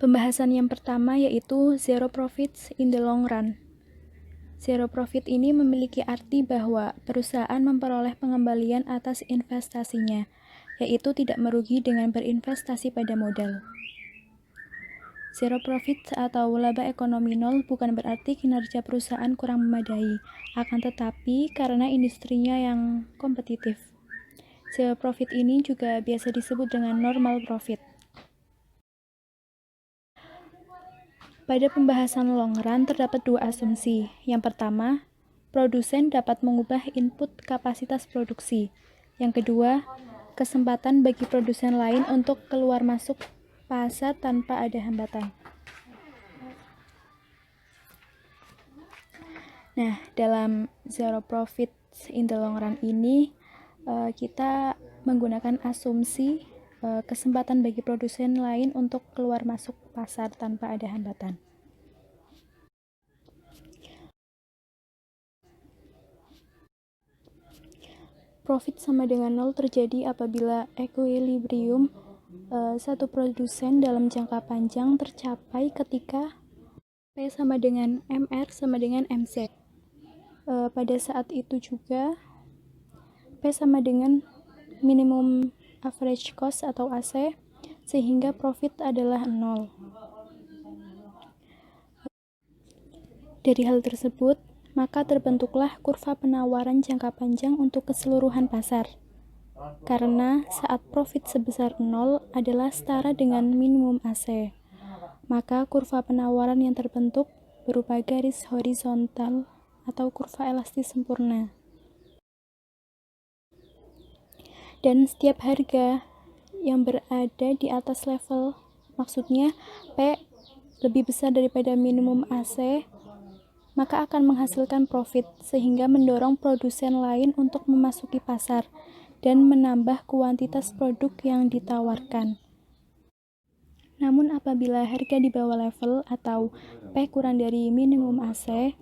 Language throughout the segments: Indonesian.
Pembahasan yang pertama yaitu zero profits in the long run. Zero profit ini memiliki arti bahwa perusahaan memperoleh pengembalian atas investasinya, yaitu tidak merugi dengan berinvestasi pada modal. Zero profit atau laba ekonomi nol bukan berarti kinerja perusahaan kurang memadai, akan tetapi karena industrinya yang kompetitif. Zero profit ini juga biasa disebut dengan normal profit. Pada pembahasan long run terdapat dua asumsi. Yang pertama, produsen dapat mengubah input kapasitas produksi. Yang kedua, kesempatan bagi produsen lain untuk keluar masuk pasar tanpa ada hambatan. Nah, dalam zero profit in the long run ini, kita menggunakan asumsi kesempatan bagi produsen lain untuk keluar masuk pasar tanpa ada hambatan. Profit sama dengan nol terjadi apabila equilibrium satu produsen dalam jangka panjang tercapai ketika P sama dengan MR sama dengan MC. Pada saat itu juga P sama dengan minimum average cost atau AC, sehingga profit adalah 0. Dari hal tersebut, maka terbentuklah kurva penawaran jangka panjang untuk keseluruhan pasar. Karena saat profit sebesar 0 adalah setara dengan minimum AC, maka kurva penawaran yang terbentuk berupa garis horizontal atau kurva elastis sempurna. Dan setiap harga yang berada di atas level, maksudnya P lebih besar daripada minimum AC, maka akan menghasilkan profit, sehingga mendorong produsen lain untuk memasuki pasar dan menambah kuantitas produk yang ditawarkan. Namun apabila harga di bawah level atau P kurang dari minimum AC,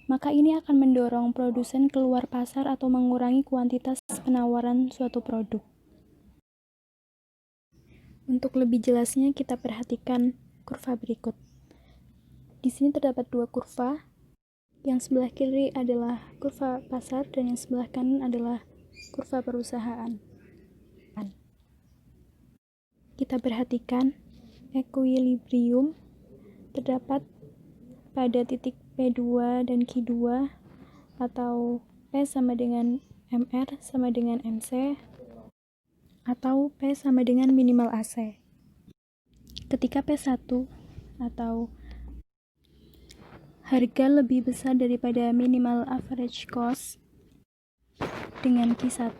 maka ini akan mendorong produsen keluar pasar atau mengurangi kuantitas penawaran suatu produk. Untuk lebih jelasnya kita perhatikan kurva berikut. Di sini terdapat dua kurva. Yang sebelah kiri adalah kurva pasar dan yang sebelah kanan adalah kurva perusahaan. Kita perhatikan equilibrium terdapat pada titik P2 dan Q2 atau P sama dengan MR sama dengan MC atau P sama dengan minimal AC. Ketika P1 atau harga lebih besar daripada minimal average cost dengan Q1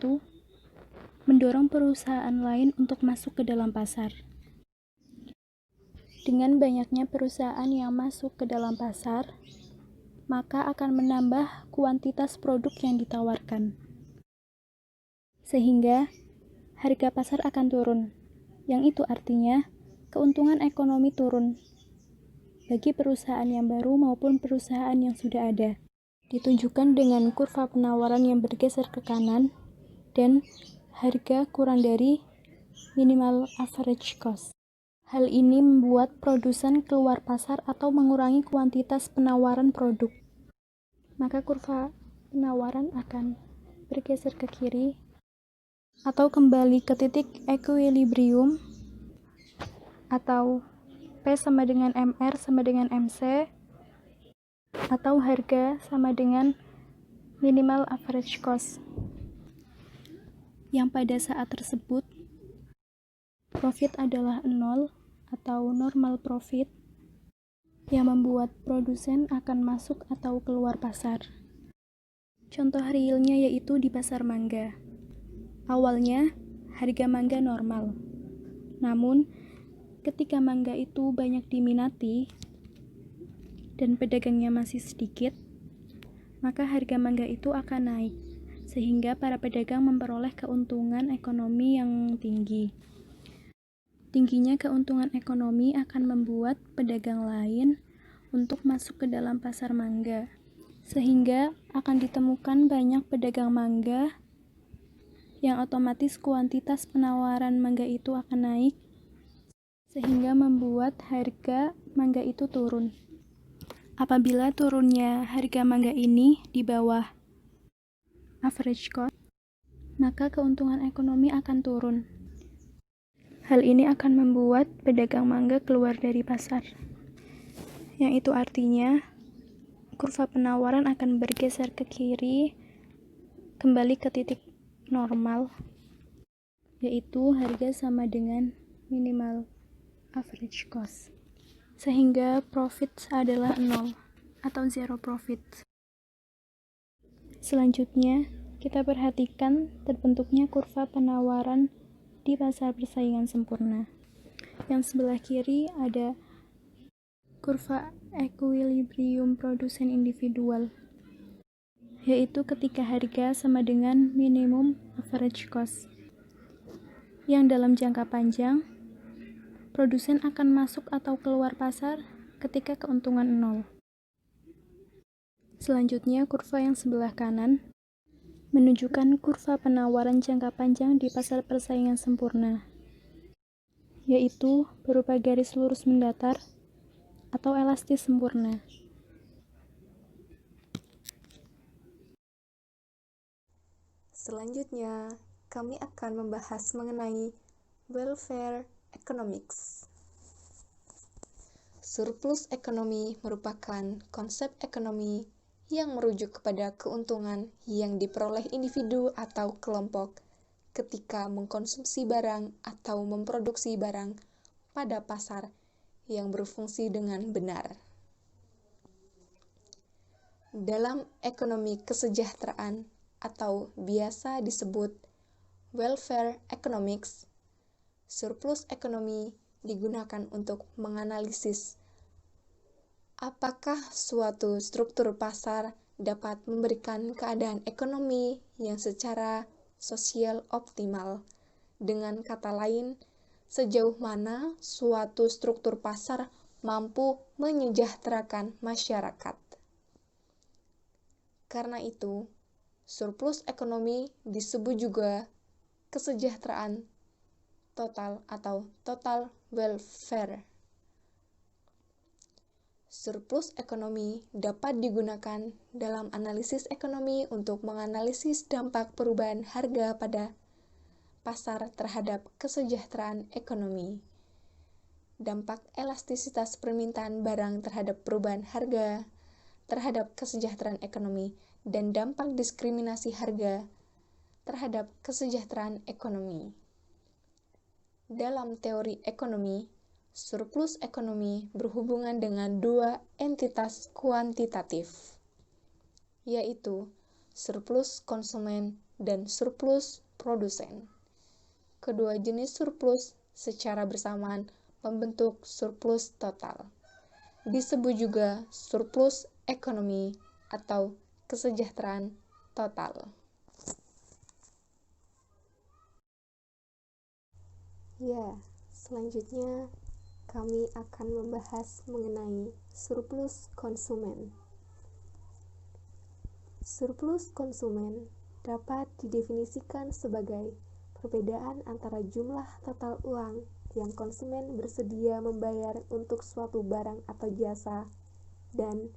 mendorong perusahaan lain untuk masuk ke dalam pasar. Dengan banyaknya perusahaan yang masuk ke dalam pasar, maka akan menambah kuantitas produk yang ditawarkan. Sehingga harga pasar akan turun, yang itu artinya keuntungan ekonomi turun bagi perusahaan yang baru maupun perusahaan yang sudah ada. Ditunjukkan dengan kurva penawaran yang bergeser ke kanan dan harga kurang dari minimal average cost. Hal ini membuat produsen keluar pasar atau mengurangi kuantitas penawaran produk. Maka kurva penawaran akan bergeser ke kiri atau kembali ke titik equilibrium atau P sama dengan MR sama dengan MC atau harga sama dengan minimal average cost. Yang pada saat tersebut profit adalah 0 atau normal profit yang membuat produsen akan masuk atau keluar pasar. Contoh realnya yaitu di pasar mangga. Awalnya harga mangga normal. Namun ketika mangga itu banyak diminati dan pedagangnya masih sedikit, maka harga mangga itu akan naik sehingga para pedagang memperoleh keuntungan ekonomi yang tinggi. Tingginya keuntungan ekonomi akan membuat pedagang lain untuk masuk ke dalam pasar mangga, sehingga akan ditemukan banyak pedagang mangga yang otomatis kuantitas penawaran mangga itu akan naik, sehingga membuat harga mangga itu turun. Apabila turunnya harga mangga ini di bawah average cost, maka keuntungan ekonomi akan turun. Hal ini akan membuat pedagang mangga keluar dari pasar, yang itu artinya kurva penawaran akan bergeser ke kiri, kembali ke titik normal, yaitu harga sama dengan minimal average cost, sehingga profit adalah 0 atau zero profit. Selanjutnya, kita perhatikan terbentuknya kurva penawaran di pasar persaingan sempurna. Yang sebelah kiri ada kurva equilibrium produsen individual, yaitu ketika harga sama dengan minimum average cost, yang dalam jangka panjang produsen akan masuk atau keluar pasar ketika keuntungan 0. Selanjutnya, kurva yang sebelah kanan menunjukkan kurva penawaran jangka panjang di pasar persaingan sempurna, yaitu berupa garis lurus mendatar atau elastis sempurna. Selanjutnya, kami akan membahas mengenai welfare economics. Surplus ekonomi merupakan konsep ekonomi yang merujuk kepada keuntungan yang diperoleh individu atau kelompok ketika mengkonsumsi barang atau memproduksi barang pada pasar yang berfungsi dengan benar. Dalam ekonomi kesejahteraan atau biasa disebut welfare economics, surplus ekonomi digunakan untuk menganalisis apakah suatu struktur pasar dapat memberikan keadaan ekonomi yang secara sosial optimal. Dengan kata lain, sejauh mana suatu struktur pasar mampu menyejahterakan masyarakat. Karena itu, surplus ekonomi disebut juga kesejahteraan total atau total welfare. Surplus ekonomi dapat digunakan dalam analisis ekonomi untuk menganalisis dampak perubahan harga pada pasar terhadap kesejahteraan ekonomi, dampak elastisitas permintaan barang terhadap perubahan harga terhadap kesejahteraan ekonomi, dan dampak diskriminasi harga terhadap kesejahteraan ekonomi. Dalam teori ekonomi, surplus ekonomi berhubungan dengan dua entitas kuantitatif, yaitu surplus konsumen dan surplus produsen. Kedua jenis surplus secara bersamaan membentuk surplus total. Disebut juga surplus ekonomi atau kesejahteraan total. Ya, selanjutnya kami akan membahas mengenai surplus konsumen. Surplus konsumen dapat didefinisikan sebagai perbedaan antara jumlah total uang yang konsumen bersedia membayar untuk suatu barang atau jasa dan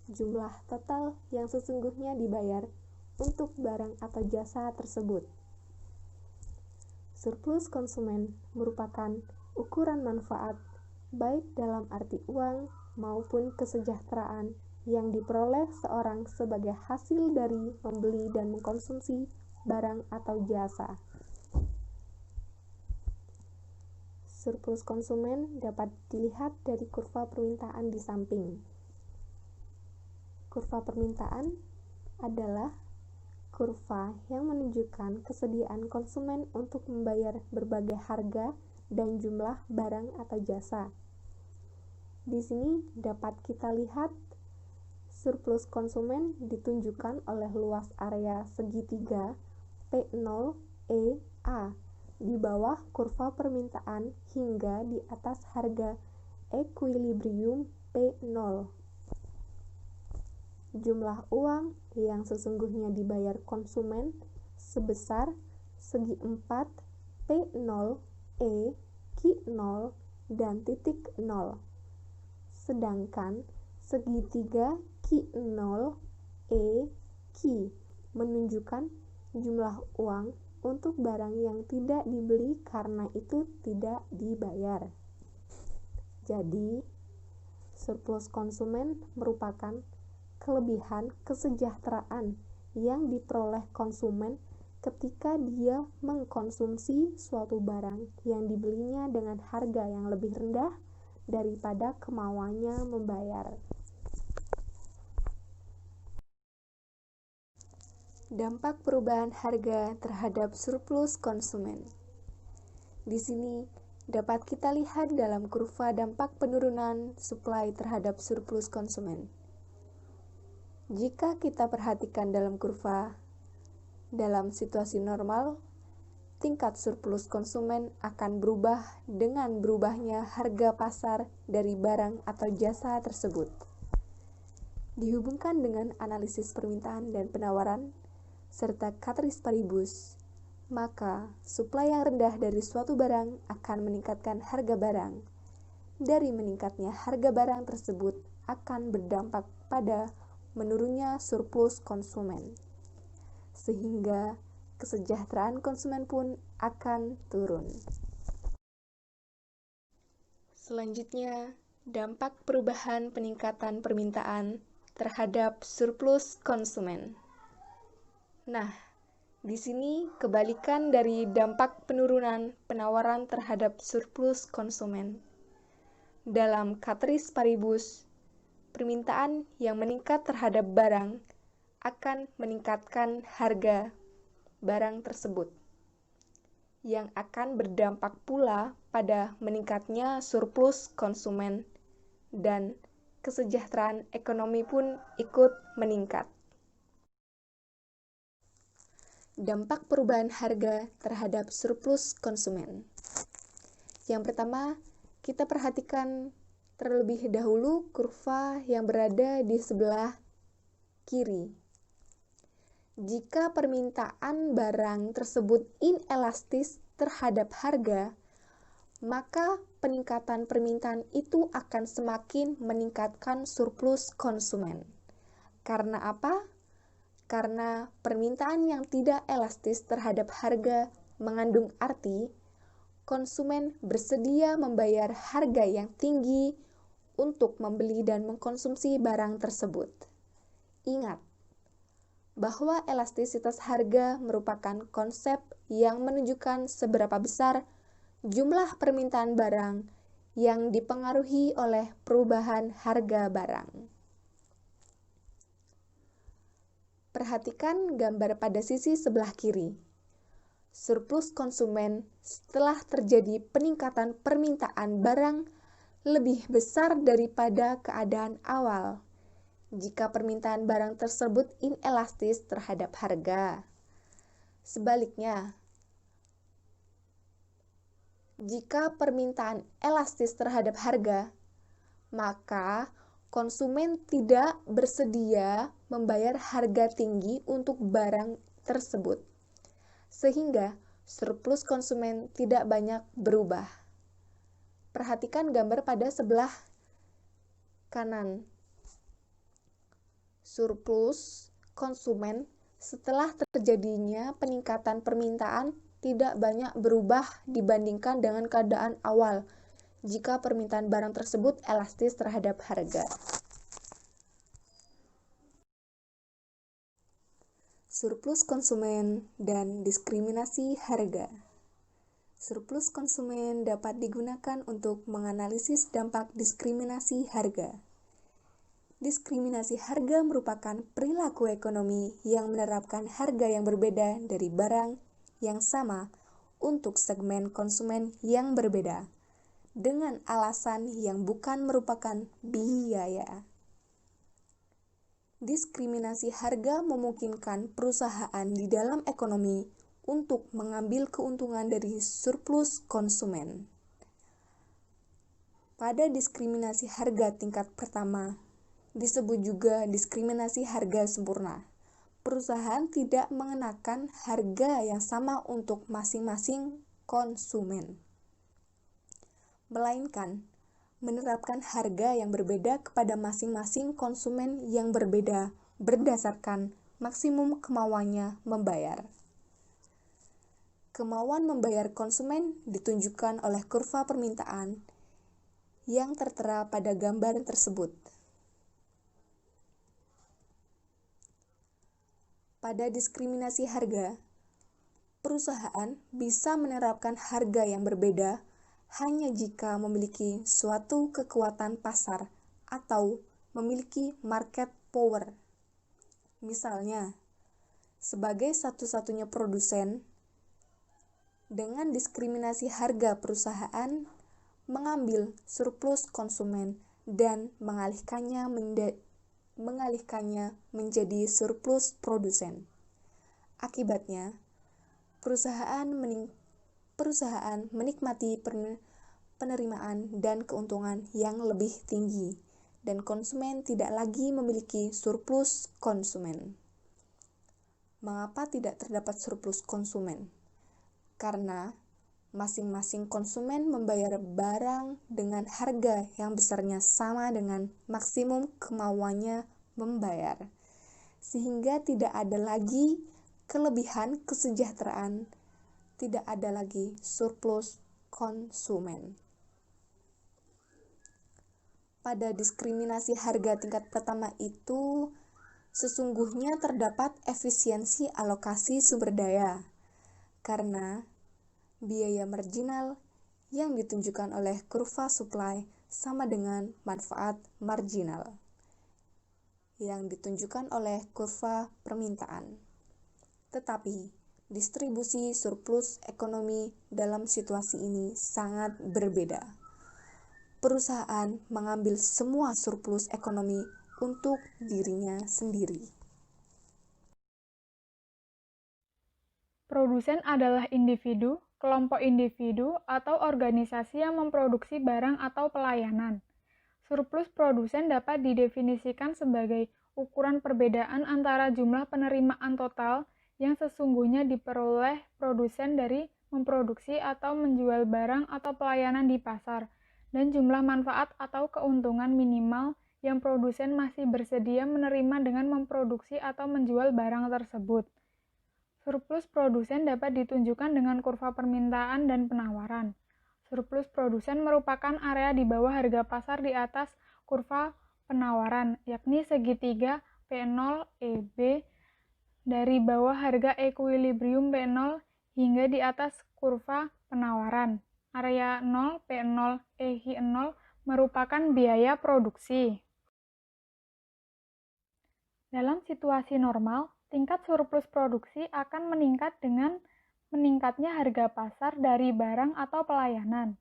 jumlah total yang sesungguhnya dibayar untuk barang atau jasa tersebut. Surplus konsumen merupakan ukuran manfaat baik dalam arti uang maupun kesejahteraan yang diperoleh seorang sebagai hasil dari membeli dan mengkonsumsi barang atau jasa. Surplus konsumen dapat dilihat dari kurva permintaan di samping. Kurva permintaan adalah kurva yang menunjukkan kesediaan konsumen untuk membayar berbagai harga dan jumlah barang atau jasa. Di sini dapat kita lihat surplus konsumen ditunjukkan oleh luas area segitiga P0EA di bawah kurva permintaan hingga di atas harga equilibrium P0. Jumlah uang yang sesungguhnya dibayar konsumen sebesar segi 4 P0 E Q0 dan titik 0. Sedangkan segitiga Q0 Q menunjukkan jumlah uang untuk barang yang tidak dibeli karena itu tidak dibayar. Jadi, surplus konsumen merupakan kelebihan kesejahteraan yang diperoleh konsumen ketika dia mengkonsumsi suatu barang yang dibelinya dengan harga yang lebih rendah daripada kemauannya membayar. Dampak perubahan harga terhadap surplus konsumen. Di sini dapat kita lihat dalam kurva dampak penurunan supply terhadap surplus konsumen. Jika kita perhatikan dalam kurva, dalam situasi normal, tingkat surplus konsumen akan berubah dengan berubahnya harga pasar dari barang atau jasa tersebut. Dihubungkan dengan analisis permintaan dan penawaran, serta ceteris paribus, maka supply yang rendah dari suatu barang akan meningkatkan harga barang. Dari meningkatnya harga barang tersebut akan berdampak pada menurunnya surplus konsumen, sehingga kesejahteraan konsumen pun akan turun. Selanjutnya, dampak perubahan peningkatan permintaan terhadap surplus konsumen. Nah, di sini kebalikan dari dampak penurunan penawaran terhadap surplus konsumen. Dalam ceteris paribus, permintaan yang meningkat terhadap barang akan meningkatkan harga barang tersebut, yang akan berdampak pula pada meningkatnya surplus konsumen dan kesejahteraan ekonomi pun ikut meningkat. Dampak perubahan harga terhadap surplus konsumen. Yang pertama, kita perhatikan terlebih dahulu kurva yang berada di sebelah kiri. Jika permintaan barang tersebut inelastis terhadap harga, maka peningkatan permintaan itu akan semakin meningkatkan surplus konsumen. Karena apa? Karena permintaan yang tidak elastis terhadap harga mengandung arti konsumen bersedia membayar harga yang tinggi untuk membeli dan mengkonsumsi barang tersebut. Ingat bahwa elastisitas harga merupakan konsep yang menunjukkan seberapa besar jumlah permintaan barang yang dipengaruhi oleh perubahan harga barang. Perhatikan gambar pada sisi sebelah kiri. Surplus konsumen setelah terjadi peningkatan permintaan barang lebih besar daripada keadaan awal jika permintaan barang tersebut inelastis terhadap harga. Sebaliknya, jika permintaan elastis terhadap harga, maka konsumen tidak bersedia membayar harga tinggi untuk barang tersebut, sehingga surplus konsumen tidak banyak berubah. Perhatikan gambar pada sebelah kanan. Surplus konsumen setelah terjadinya peningkatan permintaan tidak banyak berubah dibandingkan dengan keadaan awal jika permintaan barang tersebut elastis terhadap harga. Surplus konsumen dan diskriminasi harga. Surplus konsumen dapat digunakan untuk menganalisis dampak diskriminasi harga. Diskriminasi harga merupakan perilaku ekonomi yang menerapkan harga yang berbeda dari barang yang sama untuk segmen konsumen yang berbeda, dengan alasan yang bukan merupakan biaya. Diskriminasi harga memungkinkan perusahaan di dalam ekonomi untuk mengambil keuntungan dari surplus konsumen. Pada diskriminasi harga tingkat pertama, disebut juga diskriminasi harga sempurna. Perusahaan tidak mengenakan harga yang sama untuk masing-masing konsumen. melainkan menerapkan harga yang berbeda kepada masing-masing konsumen yang berbeda berdasarkan maksimum kemauannya membayar. Kemauan membayar konsumen ditunjukkan oleh kurva permintaan yang tertera pada gambar tersebut. Pada diskriminasi harga, perusahaan bisa menerapkan harga yang berbeda hanya jika memiliki suatu kekuatan pasar atau memiliki market power. Misalnya, sebagai satu-satunya produsen, dengan diskriminasi harga perusahaan mengambil surplus konsumen dan mengalihkannya menjadi surplus produsen. Akibatnya, perusahaan menikmati penerimaan dan keuntungan yang lebih tinggi, dan konsumen tidak lagi memiliki surplus konsumen. Mengapa tidak terdapat surplus konsumen? Karena masing-masing konsumen membayar barang dengan harga yang besarnya sama dengan maksimum kemauannya membayar, sehingga tidak ada lagi kelebihan kesejahteraan, tidak ada lagi surplus konsumen. Pada diskriminasi harga tingkat pertama itu, sesungguhnya terdapat efisiensi alokasi sumber daya, karena biaya marginal yang ditunjukkan oleh kurva supply sama dengan manfaat marginal yang ditunjukkan oleh kurva permintaan. Tetapi, distribusi surplus ekonomi dalam situasi ini sangat berbeda. Perusahaan mengambil semua surplus ekonomi untuk dirinya sendiri. Produsen adalah individu, kelompok individu, atau organisasi yang memproduksi barang atau pelayanan. Surplus produsen dapat didefinisikan sebagai ukuran perbedaan antara jumlah penerimaan total yang sesungguhnya diperoleh produsen dari memproduksi atau menjual barang atau pelayanan di pasar, dan jumlah manfaat atau keuntungan minimal yang produsen masih bersedia menerima dengan memproduksi atau menjual barang tersebut. Surplus produsen dapat ditunjukkan dengan kurva permintaan dan penawaran. Surplus produsen merupakan area di bawah harga pasar di atas kurva penawaran, yakni segitiga P0 EB dari bawah harga ekuilibrium P0 hingga di atas kurva penawaran. Area 0 P0 EH0 merupakan biaya produksi. Dalam situasi normal, tingkat surplus produksi akan meningkat dengan meningkatnya harga pasar dari barang atau pelayanan.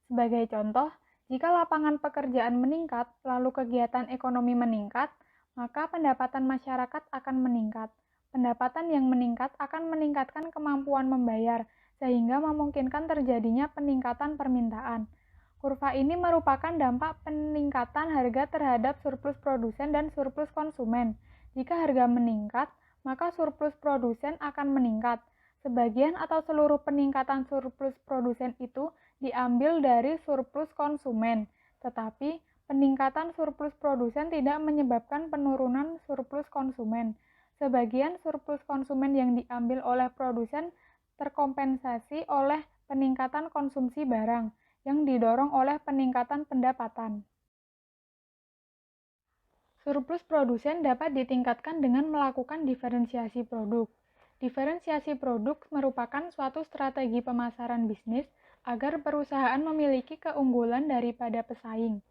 Sebagai contoh, jika lapangan pekerjaan meningkat, lalu kegiatan ekonomi meningkat, maka pendapatan masyarakat akan meningkat. Pendapatan yang meningkat akan meningkatkan kemampuan membayar, sehingga memungkinkan terjadinya peningkatan permintaan. Kurva ini merupakan dampak peningkatan harga terhadap surplus produsen dan surplus konsumen. Jika harga meningkat, maka surplus produsen akan meningkat. Sebagian atau seluruh peningkatan surplus produsen itu diambil dari surplus konsumen, tetapi peningkatan surplus produsen tidak menyebabkan penurunan surplus konsumen. Sebagian surplus konsumen yang diambil oleh produsen terkompensasi oleh peningkatan konsumsi barang yang didorong oleh peningkatan pendapatan. Surplus produsen dapat ditingkatkan dengan melakukan diferensiasi produk. Diferensiasi produk merupakan suatu strategi pemasaran bisnis agar perusahaan memiliki keunggulan daripada pesaing,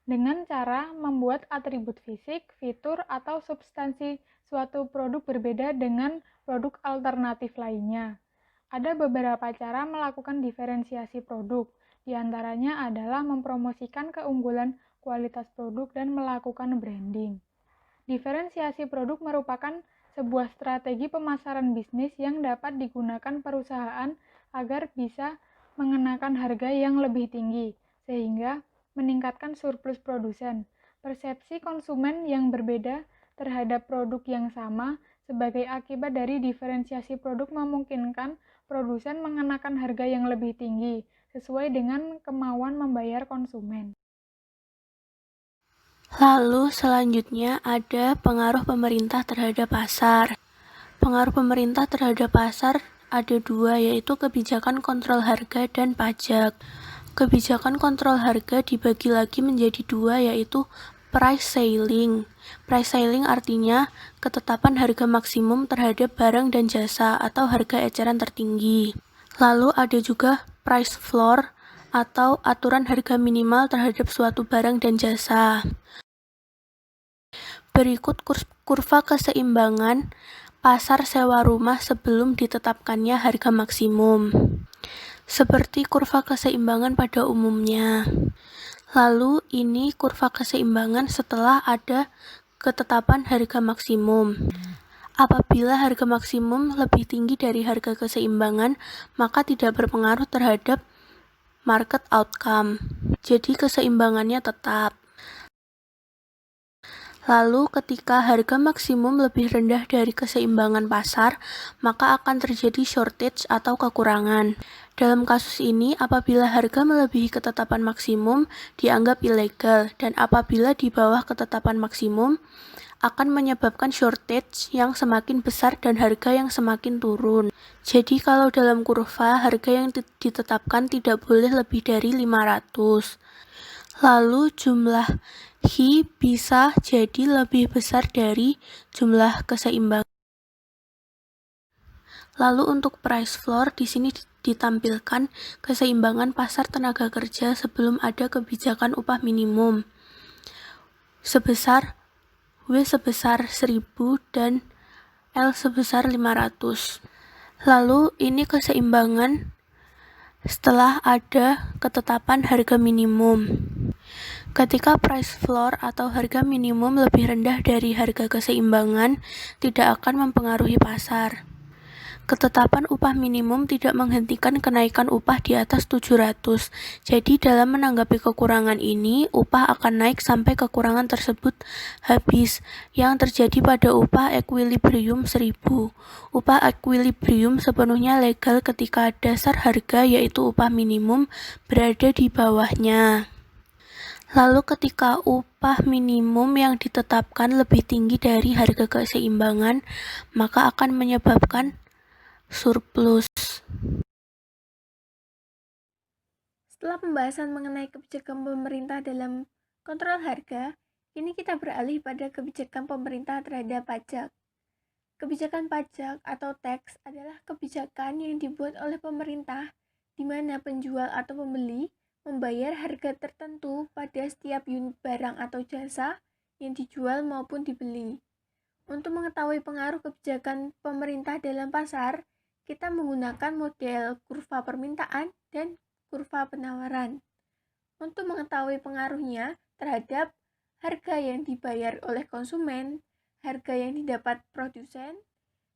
dengan cara membuat atribut fisik, fitur, atau substansi suatu produk berbeda dengan produk alternatif lainnya. Ada beberapa cara melakukan diferensiasi produk, diantaranya adalah mempromosikan keunggulan kualitas produk dan melakukan branding. Diferensiasi produk merupakan sebuah strategi pemasaran bisnis yang dapat digunakan perusahaan agar bisa mengenakan harga yang lebih tinggi, sehingga meningkatkan surplus produsen. Persepsi konsumen yang berbeda terhadap produk yang sama sebagai akibat dari diferensiasi produk memungkinkan produsen mengenakan harga yang lebih tinggi, sesuai dengan kemauan membayar konsumen. Lalu selanjutnya ada pengaruh pemerintah terhadap pasar. Pengaruh pemerintah terhadap pasar ada dua, yaitu kebijakan kontrol harga dan pajak. Kebijakan kontrol harga dibagi lagi menjadi dua, yaitu price ceiling. Price ceiling artinya ketetapan harga maksimum terhadap barang dan jasa atau harga eceran tertinggi. Lalu ada juga price floor atau aturan harga minimal terhadap suatu barang dan jasa. Berikut kurva keseimbangan pasar sewa rumah sebelum ditetapkannya harga maksimum. Seperti kurva keseimbangan pada umumnya. Lalu ini kurva keseimbangan setelah ada ketetapan harga maksimum. Apabila harga maksimum lebih tinggi dari harga keseimbangan, maka tidak berpengaruh terhadap market outcome. Jadi keseimbangannya tetap. Lalu ketika harga maksimum lebih rendah dari keseimbangan pasar, maka akan terjadi shortage atau kekurangan. Dalam kasus ini, apabila harga melebihi ketetapan maksimum, dianggap ilegal, dan apabila di bawah ketetapan maksimum, akan menyebabkan shortage yang semakin besar dan harga yang semakin turun. Jadi kalau dalam kurva, harga yang ditetapkan tidak boleh lebih dari 500. Lalu jumlah Hi bisa jadi lebih besar dari jumlah keseimbangan. Lalu untuk price floor, di sini ditampilkan keseimbangan pasar tenaga kerja sebelum ada kebijakan upah minimum sebesar W sebesar 1000 dan L sebesar 500. Lalu ini keseimbangan setelah ada ketetapan harga minimum. Ketika price floor atau harga minimum lebih rendah dari harga keseimbangan, tidak akan mempengaruhi pasar. Ketetapan upah minimum tidak menghentikan kenaikan upah di atas 700. Jadi dalam menanggapi kekurangan ini, upah akan naik sampai kekurangan tersebut habis, yang terjadi pada upah equilibrium 1000. Upah equilibrium sepenuhnya legal ketika dasar harga yaitu upah minimum berada di bawahnya. Lalu ketika upah minimum yang ditetapkan lebih tinggi dari harga keseimbangan, maka akan menyebabkan surplus. Setelah pembahasan mengenai kebijakan pemerintah dalam kontrol harga, kini kita beralih pada kebijakan pemerintah terhadap pajak. Kebijakan pajak atau tax adalah kebijakan yang dibuat oleh pemerintah di mana penjual atau pembeli membayar harga tertentu pada setiap unit barang atau jasa yang dijual maupun dibeli. Untuk mengetahui pengaruh kebijakan pemerintah dalam pasar, kita menggunakan model kurva permintaan dan kurva penawaran. Untuk mengetahui pengaruhnya terhadap harga yang dibayar oleh konsumen, harga yang didapat produsen,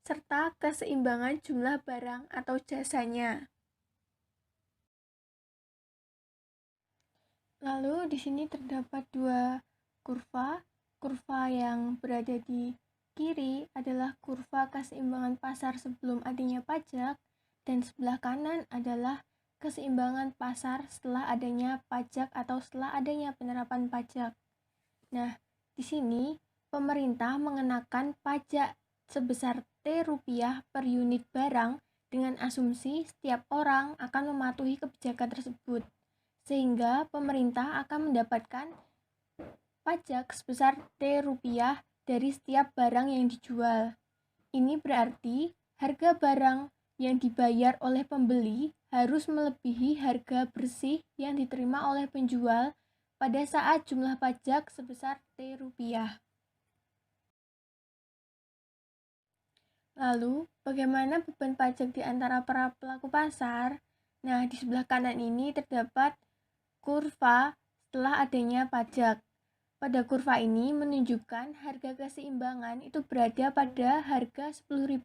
serta keseimbangan jumlah barang atau jasanya. Lalu di sini terdapat dua kurva. Kurva yang berada di kiri adalah kurva keseimbangan pasar sebelum adanya pajak, dan sebelah kanan adalah keseimbangan pasar setelah adanya pajak atau setelah adanya penerapan pajak. Nah, di sini pemerintah mengenakan pajak sebesar Rp per unit barang dengan asumsi setiap orang akan mematuhi kebijakan tersebut, sehingga pemerintah akan mendapatkan pajak sebesar Rp dari setiap barang yang dijual. Ini berarti harga barang yang dibayar oleh pembeli harus melebihi harga bersih yang diterima oleh penjual pada saat jumlah pajak sebesar Rp. Lalu, bagaimana beban pajak di antara para pelaku pasar? Nah, di sebelah kanan ini terdapat kurva setelah adanya pajak. Pada kurva ini menunjukkan harga keseimbangan itu berada pada harga Rp10.000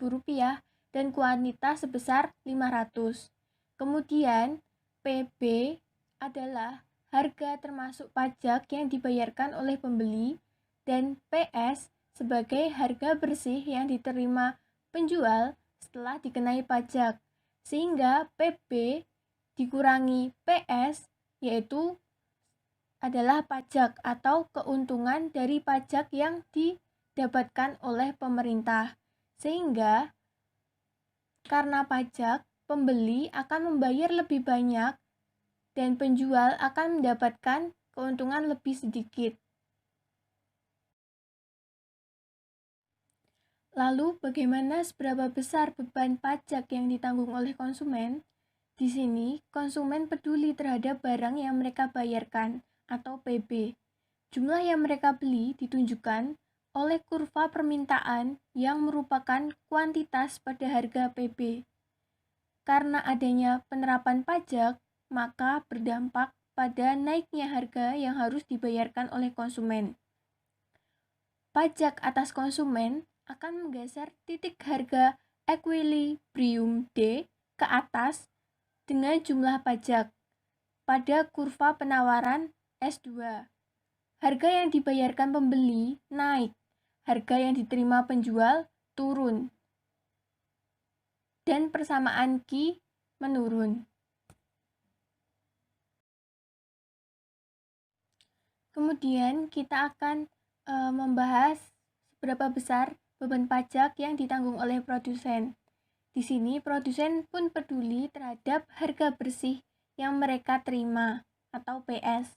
dan kuantitas sebesar 500. Kemudian PB adalah harga termasuk pajak yang dibayarkan oleh pembeli dan PS sebagai harga bersih yang diterima penjual setelah dikenai pajak. Sehingga PB dikurangi PS, yaitu adalah pajak atau keuntungan dari pajak yang didapatkan oleh pemerintah. Sehingga karena pajak, pembeli akan membayar lebih banyak dan penjual akan mendapatkan keuntungan lebih sedikit. Lalu, bagaimana seberapa besar beban pajak yang ditanggung oleh konsumen? Di sini, konsumen peduli terhadap barang yang mereka bayarkan atau PB. Jumlah yang mereka beli ditunjukkan oleh kurva permintaan yang merupakan kuantitas pada harga PB. Karena adanya penerapan pajak, maka berdampak pada naiknya harga yang harus dibayarkan oleh konsumen. Pajak atas konsumen akan menggeser titik harga equilibrium D ke atas dengan jumlah pajak pada kurva penawaran S2. Harga yang dibayarkan pembeli naik, harga yang diterima penjual turun, dan persamaan Q menurun. Kemudian kita akan membahas seberapa besar beban pajak yang ditanggung oleh produsen. Di sini produsen pun peduli terhadap harga bersih yang mereka terima atau PS.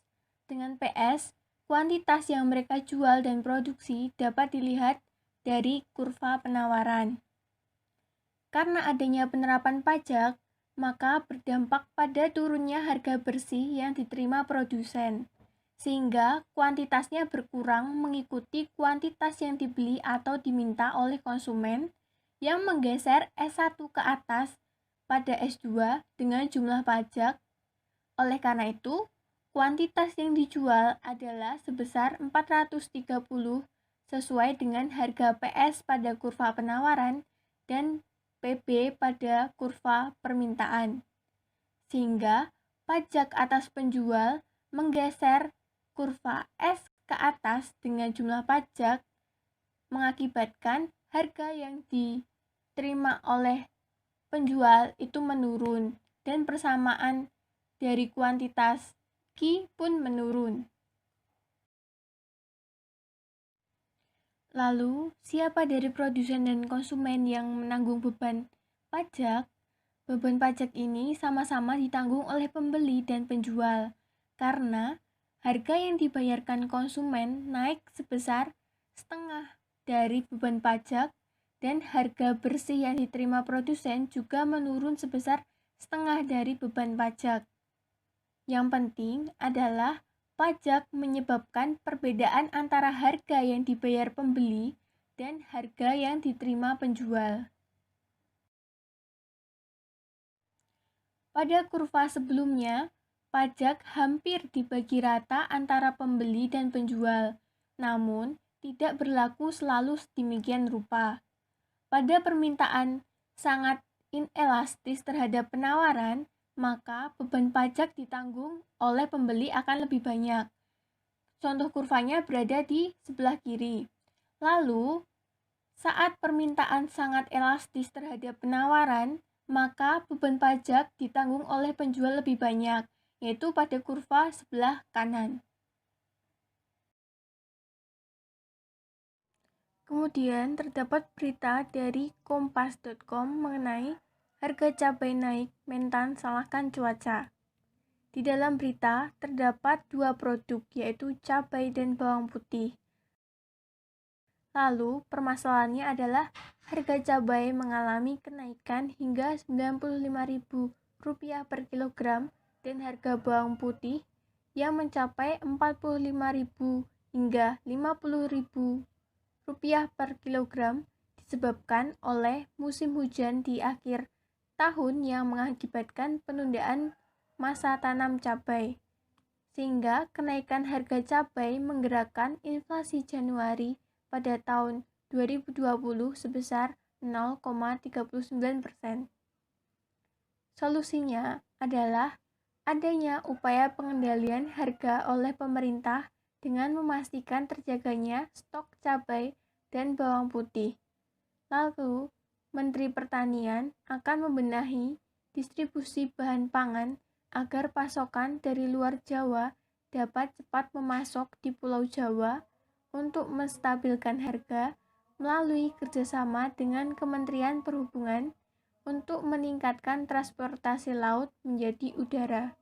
Dengan PS, kuantitas yang mereka jual dan produksi dapat dilihat dari kurva penawaran. Karena adanya penerapan pajak, maka berdampak pada turunnya harga bersih yang diterima produsen, sehingga kuantitasnya berkurang mengikuti kuantitas yang dibeli atau diminta oleh konsumen yang menggeser S1 ke atas pada S2 dengan jumlah pajak. Oleh karena itu, kuantitas yang dijual adalah sebesar 430 sesuai dengan harga PS pada kurva penawaran dan PB pada kurva permintaan. Sehingga pajak atas penjual menggeser kurva S ke atas dengan jumlah pajak mengakibatkan harga yang diterima oleh penjual itu menurun dan persamaan dari kuantitas Q pun menurun. Lalu, siapa dari produsen dan konsumen yang menanggung beban pajak? Beban pajak ini sama-sama ditanggung oleh pembeli dan penjual karena harga yang dibayarkan konsumen naik sebesar setengah dari beban pajak dan harga bersih yang diterima produsen juga menurun sebesar setengah dari beban pajak. Yang penting adalah pajak menyebabkan perbedaan antara harga yang dibayar pembeli dan harga yang diterima penjual. Pada kurva sebelumnya, pajak hampir dibagi rata antara pembeli dan penjual, namun tidak berlaku selalu sedemikian rupa. Pada permintaan sangat inelastis terhadap penawaran, maka beban pajak ditanggung oleh pembeli akan lebih banyak. Contoh kurvanya berada di sebelah kiri. Lalu, saat permintaan sangat elastis terhadap penawaran, maka beban pajak ditanggung oleh penjual lebih banyak, yaitu pada kurva sebelah kanan. Kemudian terdapat berita dari kompas.com mengenai harga cabai naik, Mentan salahkan cuaca. Di dalam berita terdapat dua produk, yaitu cabai dan bawang putih. Lalu, permasalahannya adalah harga cabai mengalami kenaikan hingga Rp95.000 per kilogram dan harga bawang putih yang mencapai Rp45.000 hingga Rp50.000 per kilogram disebabkan oleh musim hujan di akhir tahun yang mengakibatkan penundaan masa tanam cabai, sehingga kenaikan harga cabai menggerakkan inflasi Januari pada tahun 2020 sebesar 0,39%. Solusinya adalah adanya upaya pengendalian harga oleh pemerintah dengan memastikan terjaganya stok cabai dan bawang putih. Lalu, Menteri Pertanian akan membenahi distribusi bahan pangan agar pasokan dari luar Jawa dapat cepat memasok di Pulau Jawa untuk menstabilkan harga melalui kerjasama dengan Kementerian Perhubungan untuk meningkatkan transportasi laut menjadi udara.